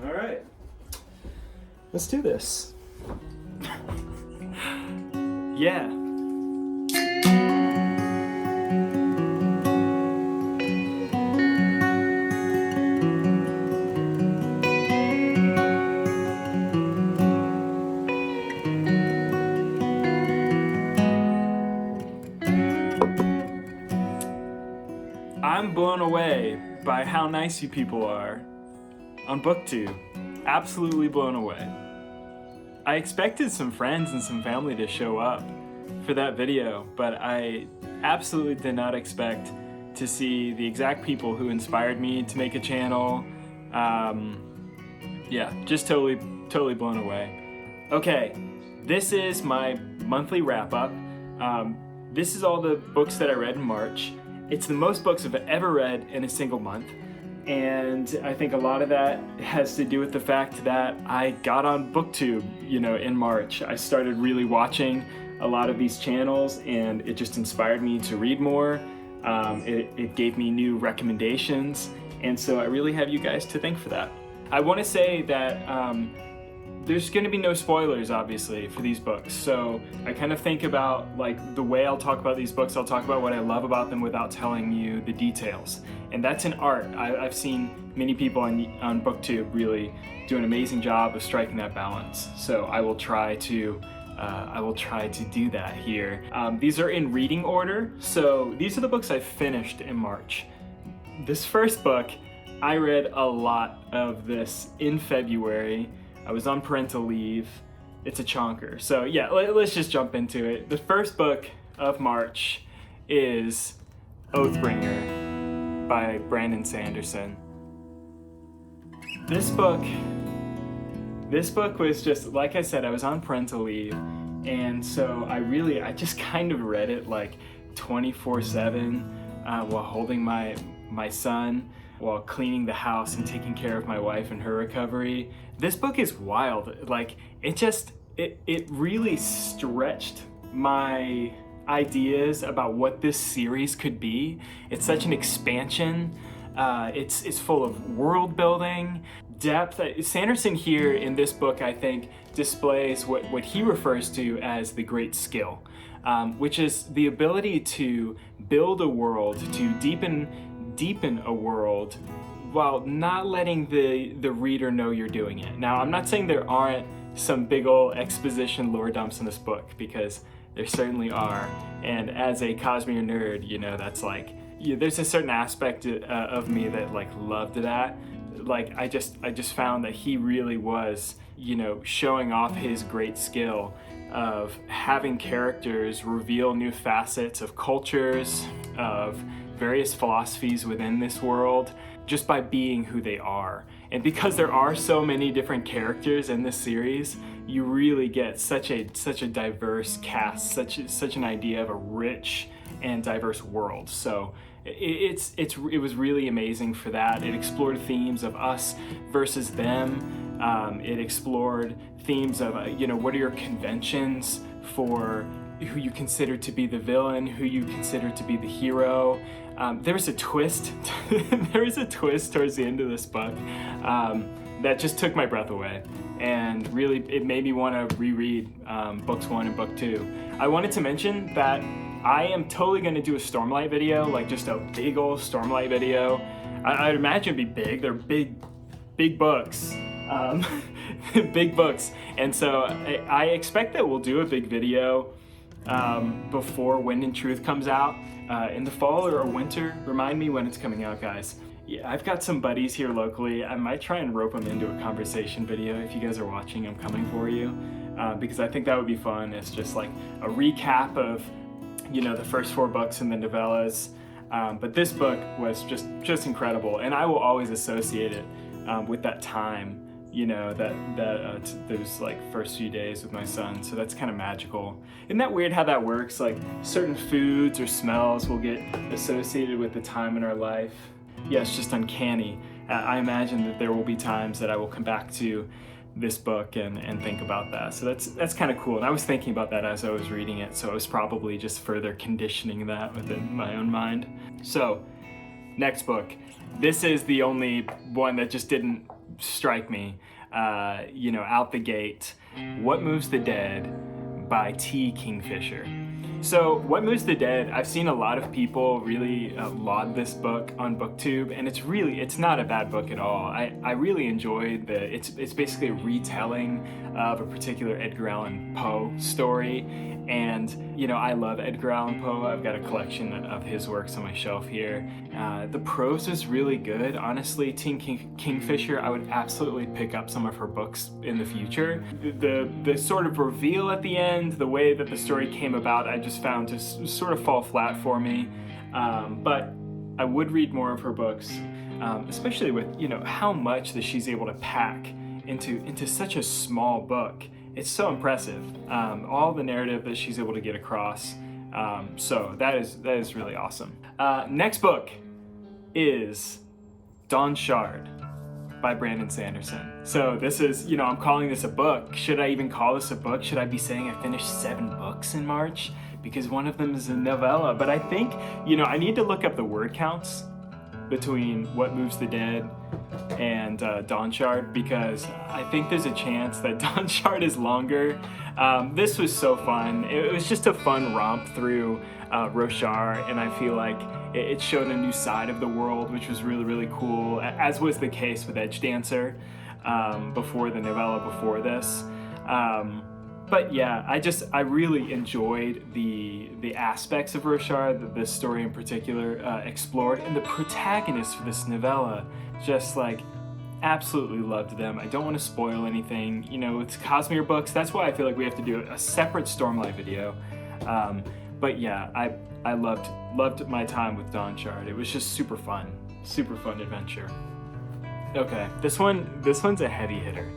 All right. Let's do this. Yeah. I'm blown away by how nice you people are on BookTube. Absolutely blown away. I expected some friends and some family to show up for that video, but I absolutely did not expect to see the exact people who inspired me to make a channel. Yeah, just totally blown away. Okay, this is my monthly wrap-up. This is all the books that I read in March. It's the most books I've ever read in a single month. And I think a lot of that has to do with the fact that I got on BookTube, in March. I started really watching a lot of these channels, and it just inspired me to read more. It gave me new recommendations, and so I really have you guys to thank for that. I want to say that there's going to be no spoilers, obviously, for these books. So I kind of think about, the way I'll talk about these books, I'll talk about what I love about them without telling you the details. And that's an art. I've seen many people on BookTube really do an amazing job of striking that balance. So I will try to do that here. These are in reading order. So these are the books I finished in March. This first book, I read a lot of this in February. I was on parental leave. It's a chonker. So yeah, let's just jump into it. The first book of March is Oathbringer by Brandon Sanderson. This book was just, like I said, I was on parental leave, and so I just kind of read it 24/7 while holding my son, while cleaning the house and taking care of my wife and her recovery. This book is wild. It really stretched my ideas about what this series could be. It's such an expansion. It's full of world building, depth. Sanderson here in this book, I think, displays what he refers to as the great skill, which is the ability to build a world, to deepen a world while not letting the reader know you're doing it. Now, I'm not saying there aren't some big ol' exposition lore dumps in this book, because there certainly are. And as a Cosmere nerd, that's there's a certain aspect of me that loved that. I just found that he really was, showing off his great skill of having characters reveal new facets of cultures, of various philosophies within this world, just by being who they are. And because there are so many different characters in this series, you really get such a diverse cast, such an idea of a rich and diverse world. So it was really amazing for that. It explored themes of us versus them. It explored themes of what are your conventions for who you consider to be the villain, who you consider to be the hero. There was a twist. There was a twist towards the end of this book that just took my breath away, and really it made me want to reread books 1 and book 2. I wanted to mention that I am totally going to do a Stormlight video, just a big old Stormlight video. I'd imagine it'd be big. They're big books. Big books. And so I expect that we'll do a big video before Wind and Truth comes out in the fall or winter. Remind me when it's coming out, guys. Yeah, I've got some buddies here locally. I might try and rope them into a conversation video. If you guys are watching, I'm coming for you, because I think that would be fun. It's just a recap of the first 4 books in the novellas, but this book was just incredible, and I will always associate it with that time, those first few days with my son. So that's kind of magical. Isn't that weird how that works? Certain foods or smells will get associated with the time in our life. Yeah, it's just uncanny. I imagine that there will be times that I will come back to this book and think about that. So that's kind of cool. And I was thinking about that as I was reading it, so I was probably just further conditioning that within my own mind. So, next book. This is the only one that just didn't strike me, out the gate. What Moves the Dead by T. Kingfisher. So What Moves the Dead, I've seen a lot of people really laud this book on BookTube, and it's not a bad book at all. I really enjoyed it's basically a retelling of a particular Edgar Allan Poe story, and I love Edgar Allan Poe. I've got a collection of his works on my shelf here. The prose is really good. Honestly, Kingfisher, I would absolutely pick up some of her books in the future. The sort of reveal at the end, the way that the story came about, I just found to sort of fall flat for me. But I would read more of her books, especially with how much that she's able to pack into such a small book. It's so impressive, all the narrative that she's able to get across. So that is really awesome. Next book is Dawn Shard by Brandon Sanderson. So this is, I'm calling this a book. Should I even call this a book? Should I be saying I finished 7 books in March? Because one of them is a novella. But I think, I need to look up the word counts between What Moves the Dead and Dawn Shard, because I think there's a chance that Dawn Shard is longer. This was so fun. It was just a fun romp through Roshar, and I feel like it showed a new side of the world, which was really, really cool, as was the case with Edge Dancer before the novella before this. But yeah, I really enjoyed the aspects of Roshar that this story in particular explored, and the protagonists for this novella, just absolutely loved them. I don't want to spoil anything. It's Cosmere books. That's why I feel like we have to do a separate Stormlight video. But yeah, I loved my time with Dawn Shard. It was just super fun adventure. Okay, this one's a heavy hitter.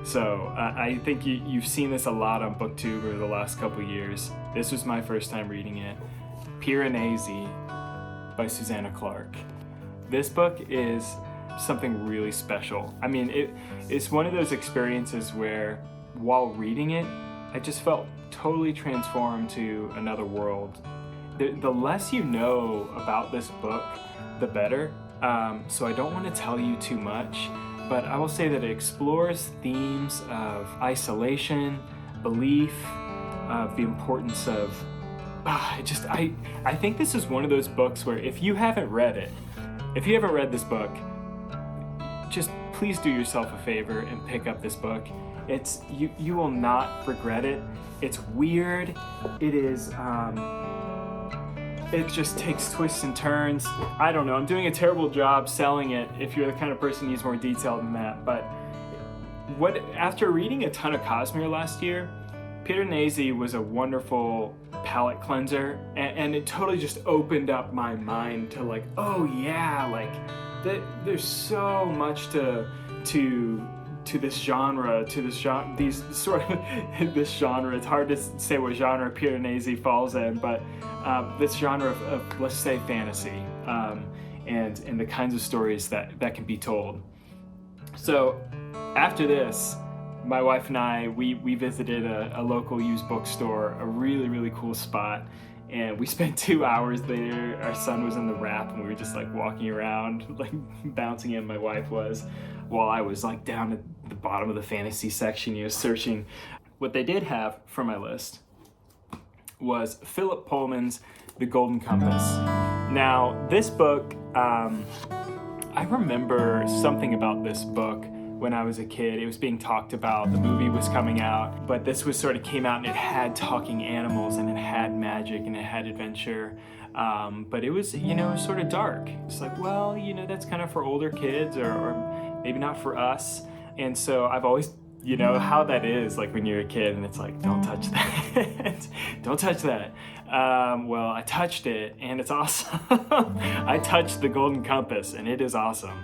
So I think you've seen this a lot on BookTube over the last couple years. This was my first time reading it. Piranesi by Susanna Clark. This book is something really special. I mean, it's one of those experiences where while reading it, I just felt totally transformed to another world. The less you know about this book, the better. So I don't want to tell you too much, but I will say that it explores themes of isolation, belief, the importance of... I think this is one of those books where if you haven't read this book, just please do yourself a favor and pick up this book. You will not regret it. It's weird. It is... It just takes twists and turns. I don't know, I'm doing a terrible job selling it if you're the kind of person who needs more detail than that, but after reading a ton of Cosmere last year, Piranesi was a wonderful palate cleanser, and it totally just opened up my mind to oh yeah, there's so much to this genre, this genre. It's hard to say what genre Piranesi falls in, but this genre of let's say fantasy, and the kinds of stories that can be told. So after this, my wife and I, we visited a local used bookstore, a really, really cool spot, and we spent 2 hours there. Our son was in the wrap, and we were just walking around, bouncing in, my wife was, while I was down at the bottom of the fantasy section, searching. What they did have for my list was Philip Pullman's The Golden Compass. Now, this book, I remember something about this book when I was a kid. It was being talked about, the movie was coming out, but this was came out and it had talking animals and it had magic and it had adventure. But it was, sort of dark. It's well, that's kind of for older kids or maybe not for us. And so I've always, how that is, when you're a kid and it's don't touch that. Don't touch that. Well, I touched it and it's awesome. I touched The Golden Compass and it is awesome.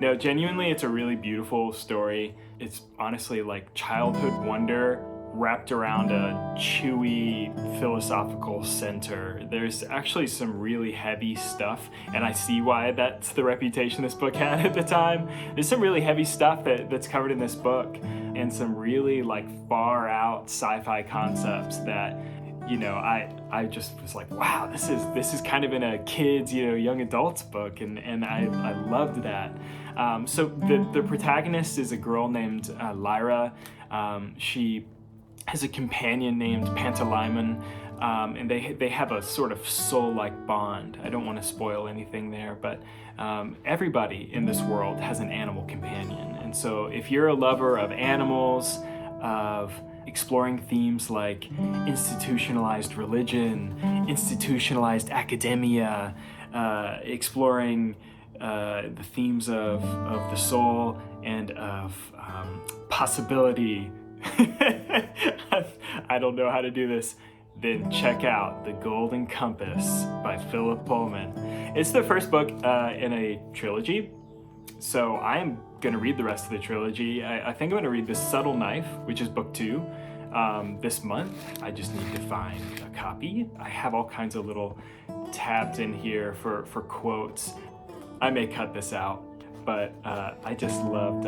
No, genuinely, it's a really beautiful story. It's honestly childhood wonder wrapped around a chewy philosophical center. There's actually some really heavy stuff, and I see why that's the reputation this book had at the time. There's some really heavy stuff that's covered in this book, and some really far out sci-fi concepts that I just was like, wow, this is kind of in a kid's, young adults book, and I loved that. So the protagonist is a girl named Lyra. She has a companion named Pantalaimon, and they have a sort of soul-like bond. I don't want to spoil anything there, but everybody in this world has an animal companion. And so if you're a lover of animals, of exploring themes like institutionalized religion, institutionalized academia, exploring the themes of the soul and of possibility. I don't know how to do this. Then check out The Golden Compass by Philip Pullman. It's the first book in a trilogy, so I'm going to read the rest of the trilogy. I think I'm going to read The Subtle Knife, which is book 2, this month. I just need to find a copy. I have all kinds of little tabs in here for quotes. I may cut this out, but I just loved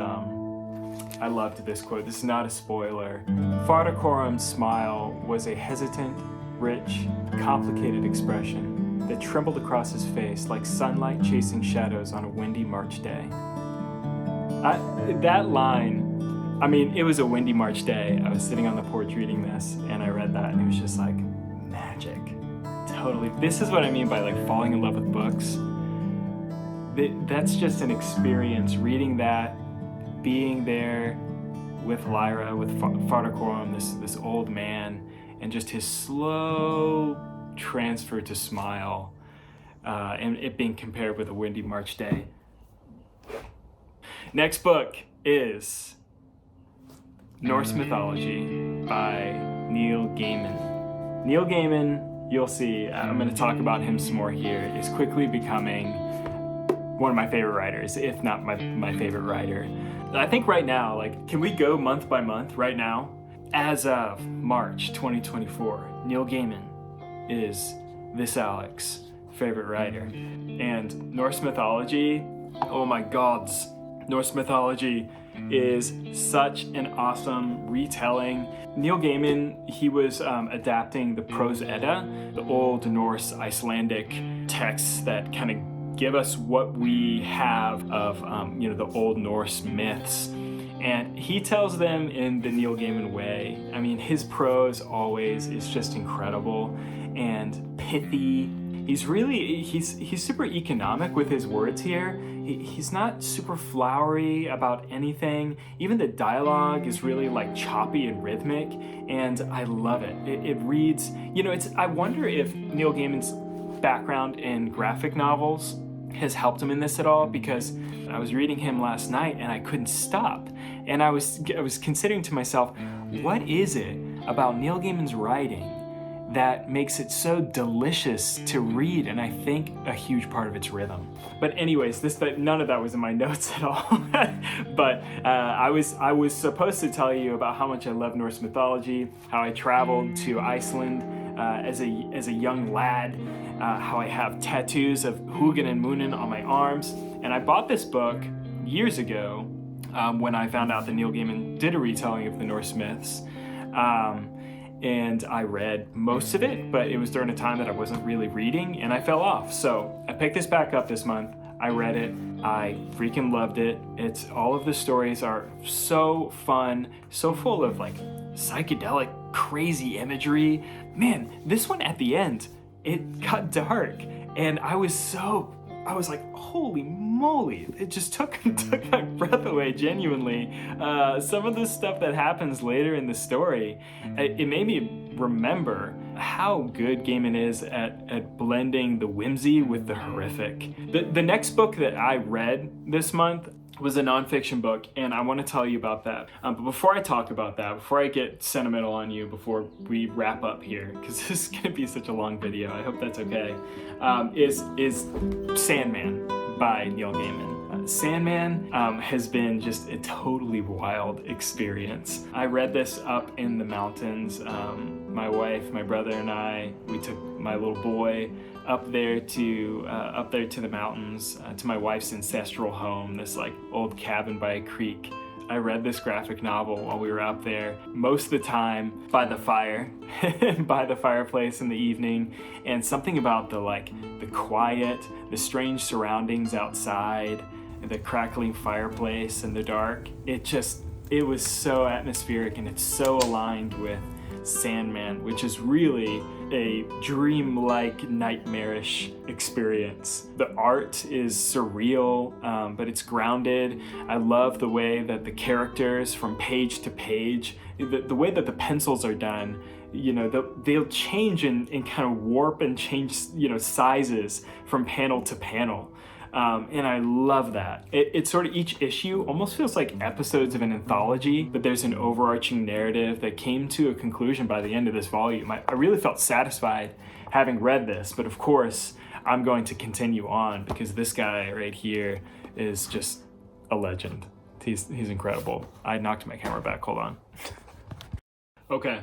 this quote. This is not a spoiler. Fardakorum's smile was a hesitant, rich, complicated expression that trembled across his face like sunlight chasing shadows on a windy March day. That line, it was a windy March day. I was sitting on the porch reading this, and I read that, and it was just like magic. Totally. This is what I mean by like falling in love with books. That's just an experience, reading that, being there with Lyra, with Fardakorum, this old man, and just his slow transfer to smile, and it being compared with a windy March day. Next book is Norse Mythology by Neil Gaiman. Neil Gaiman, you'll see, I'm going to talk about him some more here, is quickly becoming one of my favorite writers, if not my favorite writer. I think right now, can we go month by month right now? As of March 2024, Neil Gaiman is this Alec's favorite writer. And Norse mythology, oh my gods, Norse mythology is such an awesome retelling. Neil Gaiman, he was adapting the Prose Edda, the old Norse Icelandic texts that kind of give us what we have of the old Norse myths, and he tells them in the Neil Gaiman way. His prose always is just incredible and pithy. He's super economic with his words here. He's not super flowery about anything. Even the dialogue is really choppy and rhythmic, and I love it. It reads, I wonder if Neil Gaiman's background in graphic novels has helped him in this at all, because I was reading him last night and I couldn't stop, and I was considering to myself, what is it about Neil Gaiman's writing that makes it so delicious to read? And I think a huge part of it's rhythm. But anyways, none of that was in my notes at all. But I was supposed to tell you about how much I love Norse mythology, how I traveled to Iceland as a young lad, how I have tattoos of Hugin and Munin on my arms. And I bought this book years ago when I found out that Neil Gaiman did a retelling of the Norse myths. And I read most of it, but it was during a time that I wasn't really reading, and I fell off. So I picked this back up this month. I read it. I freaking loved it. All of the stories are so fun, so full of psychedelic, crazy imagery. Man, this one at the end, it got dark, and I was like, holy moly, it just took my breath away, genuinely. Some of the stuff that happens later in the story, it made me remember how good Gaiman is at blending the whimsy with the horrific. The next book that I read this month was a nonfiction book, and I want to tell you about that. But before I talk about that, before I get sentimental on you, before we wrap up here, because this is going to be such a long video, I hope that's okay, is Sandman by Neil Gaiman. Sandman has been just a totally wild experience. I read this up in the mountains. My wife, my brother, and I, we took my little boy up there to the mountains, to my wife's ancestral home, this old cabin by a creek I read this graphic novel while we were up there, most of the time by the fire, by the fireplace in the evening, and something about the quiet, the strange surroundings outside, the crackling fireplace in the dark. It was so atmospheric, and it's so aligned with Sandman, which is really a dream-like, nightmarish experience. The art is surreal, but it's grounded. I love the way that the characters, from page to page, the way that the pencils are done, they'll change and kind of warp and change, sizes from panel to panel. And I love that. It's sort of, each issue almost feels like episodes of an anthology, but there's an overarching narrative that came to a conclusion by the end of this volume. I really felt satisfied having read this, but of course, I'm going to continue on because this guy right here is just a legend. He's incredible. I knocked my camera back, hold on. Okay,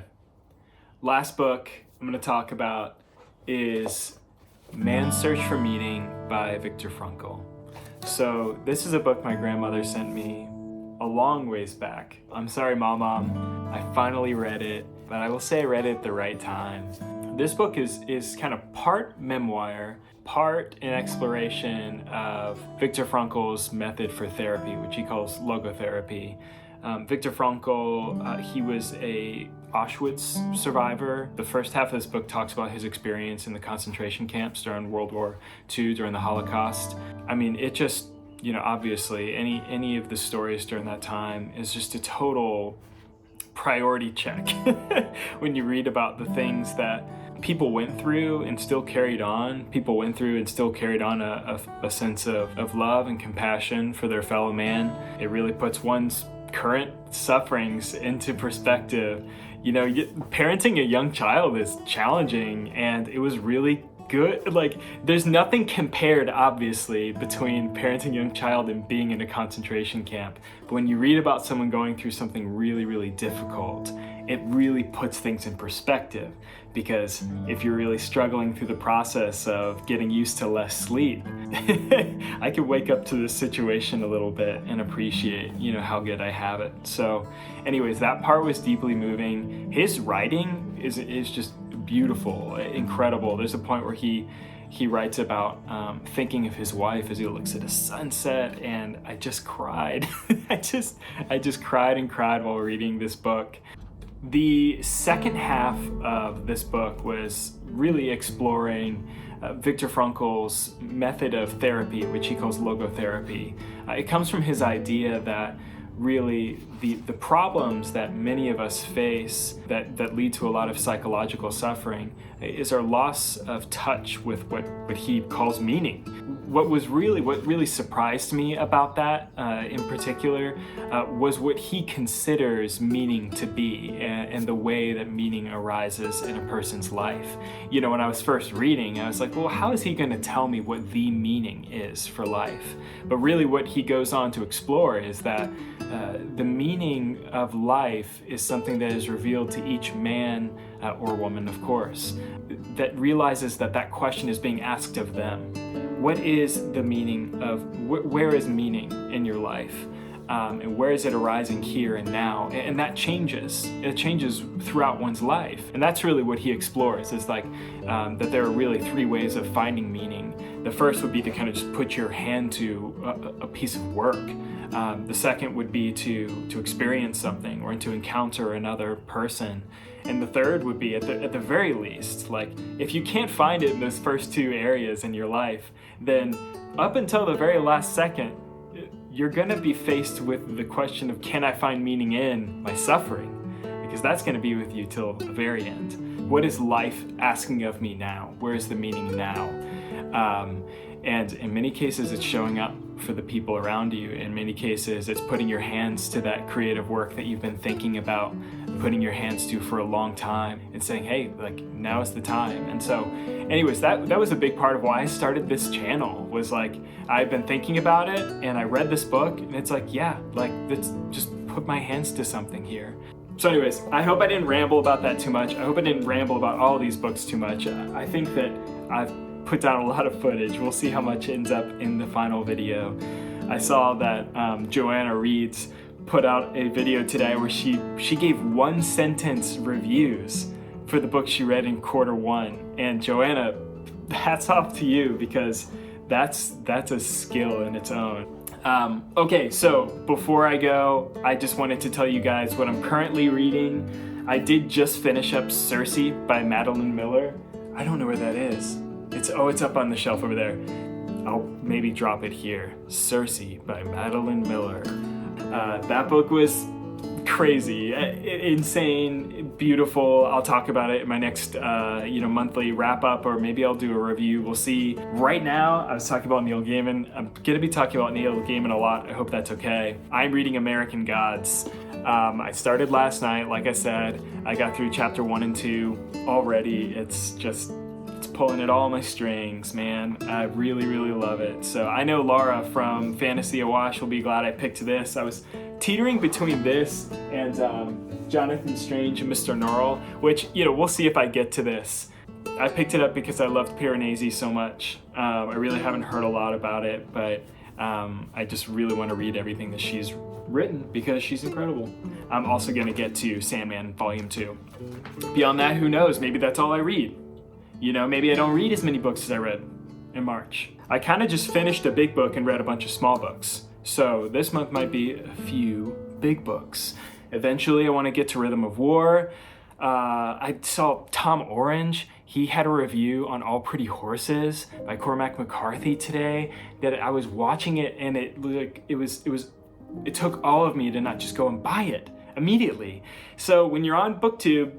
last book I'm gonna talk about is Man's Search for Meaning by Viktor Frankl. So this is a book my grandmother sent me a long ways back. I'm sorry, Mom, I finally read it, but I will say I read it at the right time. This book is kind of part memoir, part an exploration of Viktor Frankl's method for therapy, which he calls logotherapy. Viktor Frankl, he was a Auschwitz survivor. The first half of this book talks about his experience in the concentration camps during World War II, during the Holocaust. I mean, it just, obviously any of the stories during that time is just a total priority check. When you read about the things that people went through and still carried on, a sense of love and compassion for their fellow man. It really puts one's current sufferings into perspective. Parenting a young child is challenging, and it was really good. There's nothing compared, obviously, between parenting a young child and being in a concentration camp. But when you read about someone going through something really, really difficult, it really puts things in perspective. Because if you're really struggling through the process of getting used to less sleep, I could wake up to this situation a little bit and appreciate, how good I have it. So anyways, that part was deeply moving. His writing is just beautiful, incredible. There's a point where he writes about thinking of his wife as he looks at a sunset, and I just cried. I just cried and cried while reading this book. The second half of this book was really exploring Viktor Frankl's method of therapy, which he calls logotherapy. It comes from his idea that really the problems that many of us face that lead to a lot of psychological suffering is our loss of touch with what he calls meaning. What really surprised me about that in particular was what he considers meaning to be, and the way that meaning arises in a person's life. When I was first reading, I was like, well, how is he going to tell me what the meaning is for life? But really what he goes on to explore is that the meaning of life is something that is revealed to each man or woman, of course, that realizes that question is being asked of them. What is the meaning of, where is meaning in your life? And where is it arising here and now? And that changes. It changes throughout one's life. And that's really what he explores, is that there are really three ways of finding meaning. The first would be to kind of just put your hand to a piece of work. The second would be to experience something or to encounter another person. And the third would be, at the very least, if you can't find it in those first two areas in your life, then up until the very last second, you're gonna be faced with the question of, can I find meaning in my suffering? Because that's gonna be with you till the very end. What is life asking of me now? Where is the meaning now? And in many cases, it's showing up for the people around you. In many cases, it's putting your hands to that creative work that you've been thinking about, putting your hands to for a long time, and saying, hey, now is the time. And so anyways, that was a big part of why I started this channel, was I've been thinking about it, and I read this book, and it's let's just put my hands to something here. So anyways, I hope I didn't ramble about that too much. I hope I didn't ramble about all these books too much. I think that I've put down a lot of footage. We'll see how much ends up in the final video. I saw that Joanna Reed's put out a video today where she gave 1-sentence reviews for the book she read in Q1. And Joanna, hats off to you, because that's a skill in its own. Okay, so before I go, I just wanted to tell you guys what I'm currently reading. I did just finish up Circe by Madeline Miller. I don't know where that is. It's up on the shelf over there. I'll maybe drop it here. Circe by Madeline Miller. That book was crazy, insane, beautiful. I'll talk about it in my next monthly wrap up, or maybe I'll do a review. We'll see. Right now, I was talking about Neil Gaiman. I'm gonna be talking about Neil Gaiman a lot. I hope that's okay. I'm reading American Gods. I started last night, like I said. I got through chapter 1 and 2 already. It's pulling at all my strings, man. I really, really love it. So I know Laura from Fantasy Awash will be glad I picked this. I was teetering between this and Jonathan Strange and Mr. Norrell, which, we'll see if I get to this. I picked it up because I loved Piranesi so much. I really haven't heard a lot about it, but I just really want to read everything that she's written because she's incredible. I'm also going to get to Sandman Volume 2. Beyond that, who knows? Maybe that's all I read. Maybe I don't read as many books as I read in March. I kind of just finished a big book and read a bunch of small books. So this month might be a few big books. Eventually I want to get to Rhythm of War. I saw Tom Orange. He had a review on All Pretty Horses by Cormac McCarthy today that I was watching it, and it took all of me to not just go and buy it immediately. So when you're on BookTube,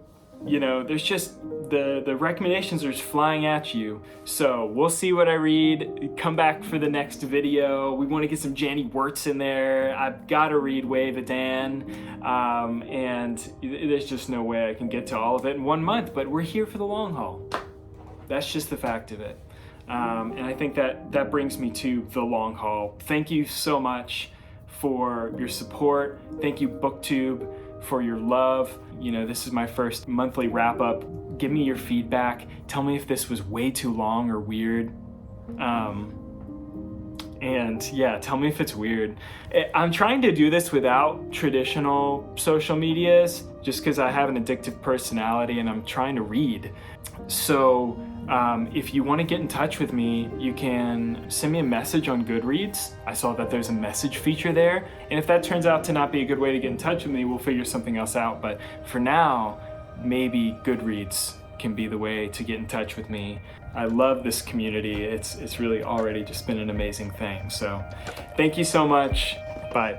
there's just the recommendations are just flying at you. So we'll see what I read. Come back for the next video. We want to get some Janny Wirtz in there. I've got to read Way of Edan. And there's just no way I can get to all of it in 1 month, but we're here for the long haul. That's just the fact of it. And I think that brings me to the long haul. Thank you so much for your support. Thank you, BookTube, for your love. This is my first monthly wrap up. Give me your feedback. Tell me if this was way too long or weird. And yeah, tell me if it's weird. I'm trying to do this without traditional social medias just because I have an addictive personality and I'm trying to read. So if you want to get in touch with me, you can send me a message on Goodreads. I saw that there's a message feature there. And if that turns out to not be a good way to get in touch with me, we'll figure something else out. But for now, maybe Goodreads can be the way to get in touch with me. I love this community. It's really already just been an amazing thing. So thank you so much. Bye.